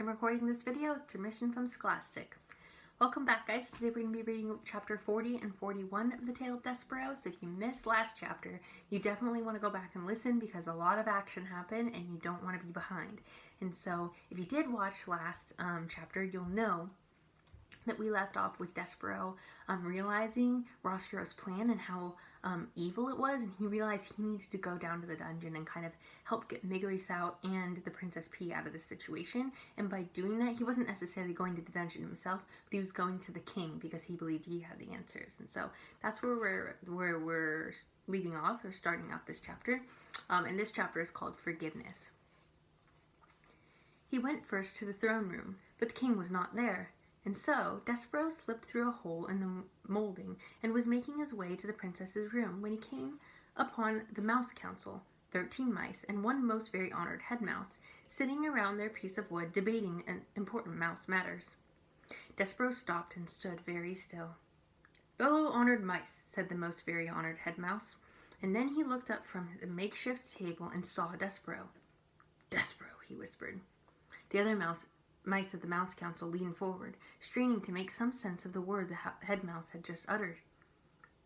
I'm recording this video with permission from Scholastic. Welcome back, guys. Today we're going to be reading chapter 40 and 41 of the Tale of Despereaux. So if you missed last chapter, you definitely want to go back and listen because a lot of action happened and you don't want to be behind. And so if you did watch last chapter, you'll know that we left off with Despereaux realizing Roscoe's plan and how evil it was, and he realized he needed to go down to the dungeon and kind of help get Maigrice out and the Princess P out of this situation. And by doing that, he wasn't necessarily going to the dungeon himself, but he was going to the king because he believed he had the answers. And so that's where we're leaving off, or starting off this chapter. And this chapter is called Forgiveness. He went first to the throne room, but the king was not there. And so, Despereaux slipped through a hole in the molding and was making his way to the princess's room when he came upon the mouse council, 13 mice and one most very honored head mouse, sitting around their piece of wood debating important mouse matters. Despereaux stopped and stood very still. "Fellow honored mice," said the most very honored head mouse, and then he looked up from the makeshift table and saw Despereaux. "Despereaux," he whispered. The other mice of the mouse council leaned forward, straining to make some sense of the word the head mouse had just uttered.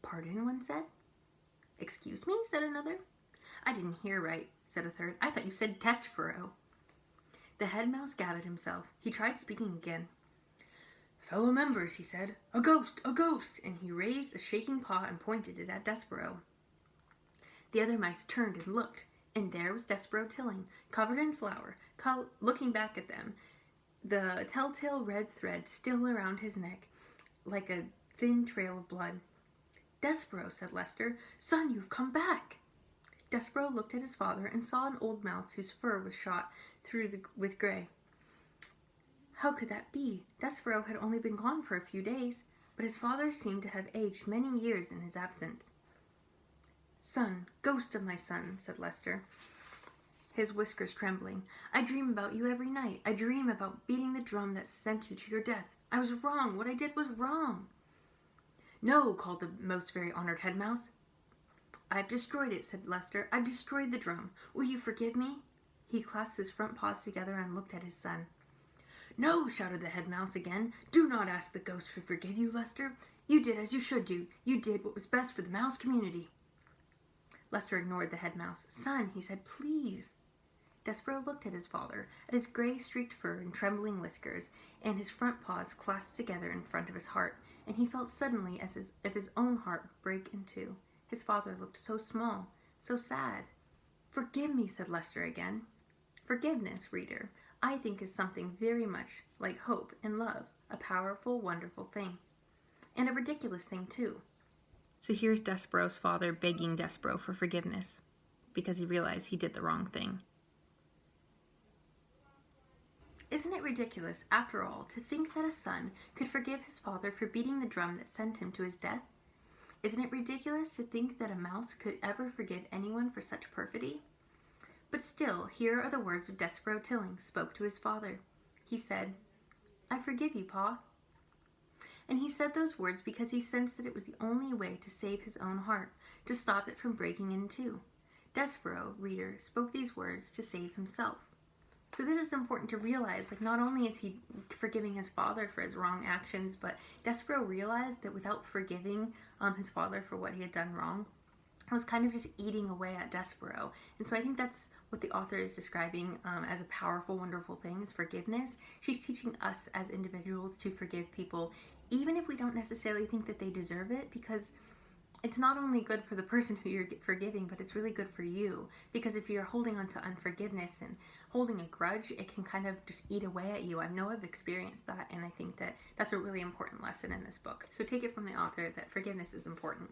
"Pardon," one said. "Excuse me," said another. "I didn't hear right," said a third. "I thought you said Despereaux." The head mouse gathered himself. He tried speaking again. "Fellow members," he said, "a ghost, a ghost!" And he raised a shaking paw and pointed it at Despereaux. The other mice turned and looked, and there was Despereaux Tilling, covered in flour, looking back at them, the telltale red thread still around his neck, like a thin trail of blood. "Despereaux," said Lester, "son, you've come back." Despereaux looked at his father and saw an old mouse whose fur was shot through with gray. How could that be? Despereaux had only been gone for a few days, but his father seemed to have aged many years in his absence. "Son, ghost of my son," said Lester, his whiskers trembling, "I dream about you every night. I dream about beating the drum that sent you to your death. I was wrong. What I did was wrong." "No," called the most very honored head mouse. "I've destroyed it," said Lester. "I've destroyed the drum. Will you forgive me?" He clasped his front paws together and looked at his son. "No," shouted the head mouse again. "Do not ask the ghost to forgive you, Lester. You did as you should do. You did what was best for the mouse community." Lester ignored the head mouse. "Son," he said, "please." Despereaux looked at his father, at his gray streaked fur and trembling whiskers, and his front paws clasped together in front of his heart, and he felt suddenly as if his own heart would break in two. His father looked so small, so sad. "Forgive me," said Lester again. Forgiveness, reader, I think is something very much like hope and love, a powerful, wonderful thing. And a ridiculous thing, too. So here's Despereaux's father begging Despereaux for forgiveness, because he realized he did the wrong thing. Isn't it ridiculous, after all, to think that a son could forgive his father for beating the drum that sent him to his death? Isn't it ridiculous to think that a mouse could ever forgive anyone for such perfidy? But still, here are the words of Despereaux Tilling spoke to his father. He said, "I forgive you, Pa." And he said those words because he sensed that it was the only way to save his own heart, to stop it from breaking in two. Despereaux, reader, spoke these words to save himself. So this is important to realize, like, not only is he forgiving his father for his wrong actions, but Despereaux realized that without forgiving his father for what he had done wrong, it was kind of just eating away at Despereaux. And so I think that's what the author is describing as a powerful, wonderful thing, is forgiveness. She's teaching us as individuals to forgive people, even if we don't necessarily think that they deserve it, because it's not only good for the person who you're forgiving, but it's really good for you. Because if you're holding on to unforgiveness and holding a grudge, it can kind of just eat away at you. I know I've experienced that, and I think that that's a really important lesson in this book. So take it from the author that forgiveness is important.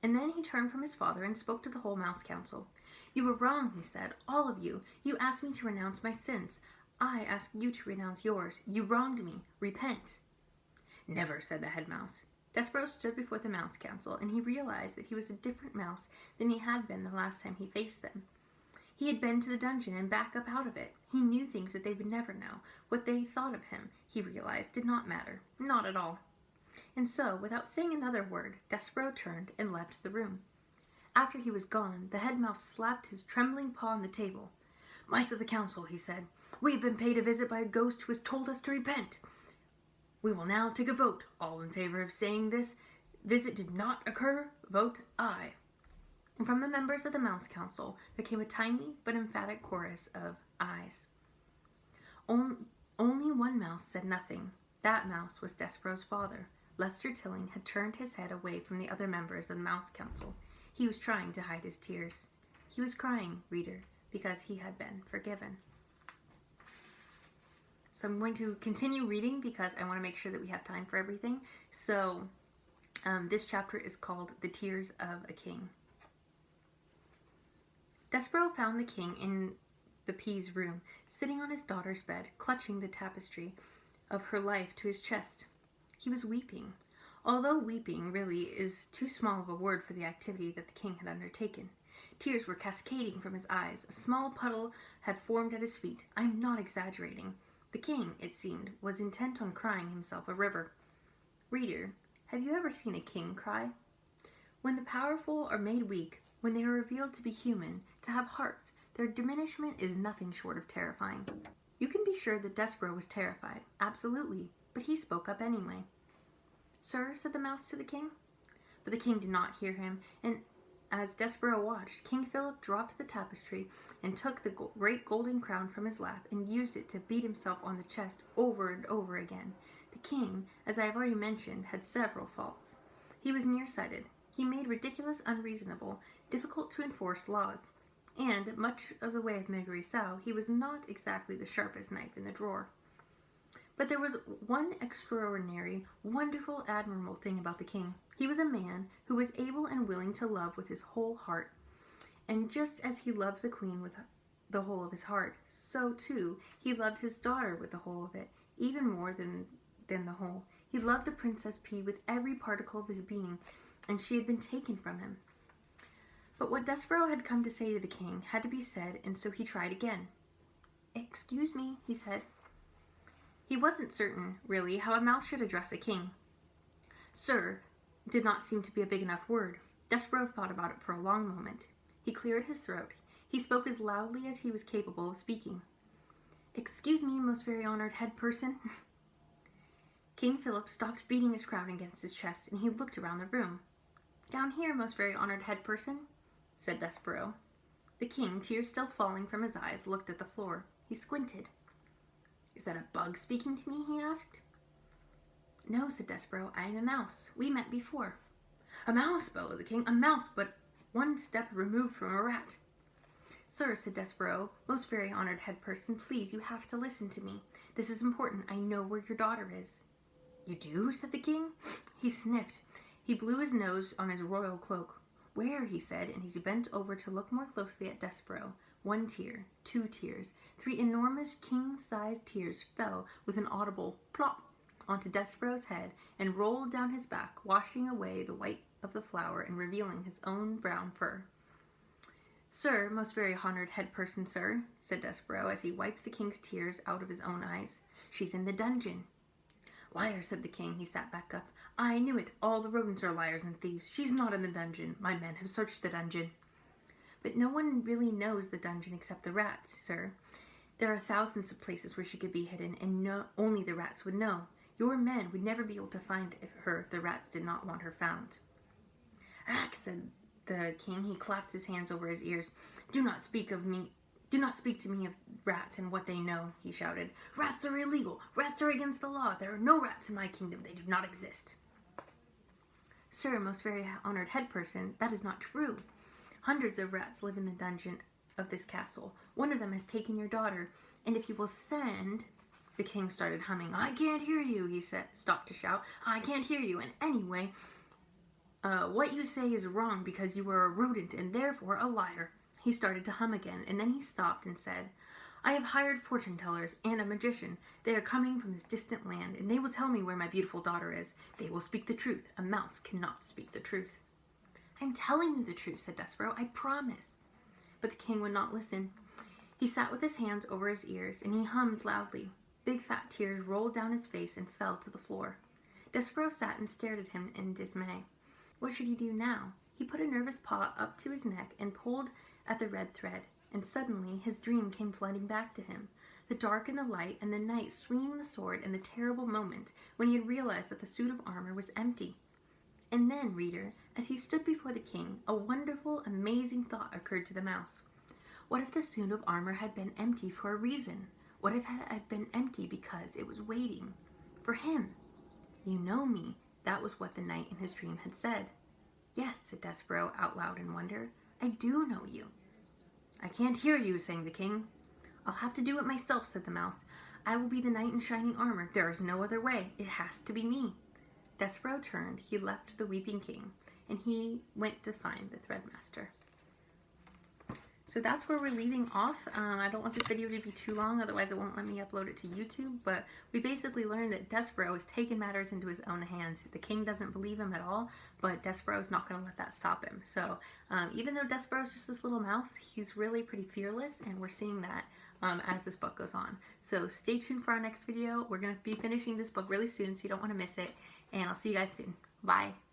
And then he turned from his father and spoke to the whole mouse council. "You were wrong," he said, "all of you. You asked me to renounce my sins. I asked you to renounce yours. You wronged me. Repent." "Never," said the head mouse. Despereaux stood before the mouse council, and he realized that he was a different mouse than he had been the last time he faced them. He had been to the dungeon and back up out of it. He knew things that they would never know. What they thought of him, he realized, did not matter. Not at all. And so, without saying another word, Despereaux turned and left the room. After he was gone, the head mouse slapped his trembling paw on the table. "Mice of the council," he said, "we have been paid a visit by a ghost who has told us to repent. We will now take a vote. All in favor of saying this visit did not occur, vote aye." And from the members of the Mouse Council there came a tiny but emphatic chorus of ayes. Only one mouse said nothing. That mouse was Despereaux's father. Lester Tilling had turned his head away from the other members of the Mouse Council. He was trying to hide his tears. He was crying, reader, because he had been forgiven. So I'm going to continue reading because I want to make sure that we have time for everything. So this chapter is called The Tears of a King. Despereaux found the king in the P's room, sitting on his daughter's bed, clutching the tapestry of her life to his chest. He was weeping, although weeping really is too small of a word for the activity that the king had undertaken. Tears were cascading from his eyes. A small puddle had formed at his feet. I am not exaggerating. The king, it seemed, was intent on crying himself a river. Reader, have you ever seen a king cry? When the powerful are made weak, when they are revealed to be human, to have hearts, their diminishment is nothing short of terrifying. You can be sure that Despereaux was terrified, absolutely, but he spoke up anyway. "Sir," said the mouse to the king. But the king did not hear him, and as Despereaux watched, King Philip dropped the tapestry and took the great golden crown from his lap and used it to beat himself on the chest over and over again. The king, as I have already mentioned, had several faults. He was nearsighted. He made ridiculous, unreasonable, difficult to enforce laws. And, much of the way of Megarry-Sau, he was not exactly the sharpest knife in the drawer. But there was one extraordinary, wonderful, admirable thing about the king. He was a man who was able and willing to love with his whole heart. And just as he loved the queen with the whole of his heart, so, too, he loved his daughter with the whole of it, even more than the whole. He loved the Princess P with every particle of his being, and she had been taken from him. But what Despereaux had come to say to the king had to be said, and so he tried again. "Excuse me," he said. He wasn't certain, really, how a mouse should address a king. "Sir" did not seem to be a big enough word. Despereaux thought about it for a long moment. He cleared his throat. He spoke as loudly as he was capable of speaking. "Excuse me, most very honored head person." King Philip stopped beating his crown against his chest, and he looked around the room. "Down here, most very honored head person," said Despereaux. The king, tears still falling from his eyes, looked at the floor. He squinted. "Is that a bug speaking to me?" he asked. "No," said Despereaux, "I am a mouse. We met before." "A mouse!" bellowed the king. "A mouse, but one step removed from a rat." "Sir," said Despereaux, "most very honored head person, please, you have to listen to me. This is important. I know where your daughter is." "You do?" said the king. He sniffed. He blew his nose on his royal cloak. "Where?" he said, and he bent over to look more closely at Despereaux. 1 tear, 2 tears, 3 enormous king-sized tears fell with an audible plop onto Despereaux's head and rolled down his back, washing away the white of the flower and revealing his own brown fur. "Sir, most very honored head person, sir," said Despereaux as he wiped the king's tears out of his own eyes. "She's in the dungeon." "Liar," said the king. He sat back up. "I knew it. All the rodents are liars and thieves. She's not in the dungeon. My men have searched the dungeon." "But no one really knows the dungeon except the rats, sir. There are thousands of places where she could be hidden, and only the rats would know. Your men would never be able to find her if the rats did not want her found." "Ack," said the king. He clapped his hands over his ears. Do not speak to me of rats and what they know," he shouted. "Rats are illegal. Rats are against the law. There are no rats in my kingdom. They do not exist." "Sir, most very honored head person, that is not true. Hundreds of rats live in the dungeon of this castle. One of them has taken your daughter, and if you will send—" The king started humming. "I can't hear you," he stopped to shout. "I can't hear you, and anyway, what you say is wrong because you are a rodent and therefore a liar." He started to hum again, and then he stopped and said, "I have hired fortune tellers and a magician. They are coming from this distant land, and they will tell me where my beautiful daughter is. They will speak the truth. A mouse cannot speak the truth." "I'm telling you the truth," said Despereaux. "I promise." But the king would not listen. He sat with his hands over his ears, and he hummed loudly. Big fat tears rolled down his face and fell to the floor. Despereaux sat and stared at him in dismay. What should he do now? He put a nervous paw up to his neck and pulled at the red thread, and suddenly his dream came flooding back to him. The dark and the light, and the knight swinging the sword, and the terrible moment when he had realized that the suit of armor was empty. And then, reader, as he stood before the king, a wonderful, amazing thought occurred to the mouse. What if the suit of armor had been empty for a reason? What if it had been empty because it was waiting for him? You know me. That was what the knight in his dream had said. Yes, said Despereaux out loud in wonder. I do know you. I can't hear you, sang the king. I'll have to do it myself, said the mouse. I will be the knight in shining armor. There is no other way. It has to be me. Despereaux turned. He left the weeping king, and he went to find the threadmaster. So that's where we're leaving off. I don't want this video to be too long, otherwise it won't let me upload it to YouTube, but we basically learned that Despereaux has taken matters into his own hands. The king doesn't believe him at all, but Despereaux is not going to let that stop him. So even though Despereaux is just this little mouse, he's really pretty fearless, and we're seeing that as this book goes on. So stay tuned for our next video. We're going to be finishing this book really soon, so you don't want to miss it, and I'll see you guys soon. Bye!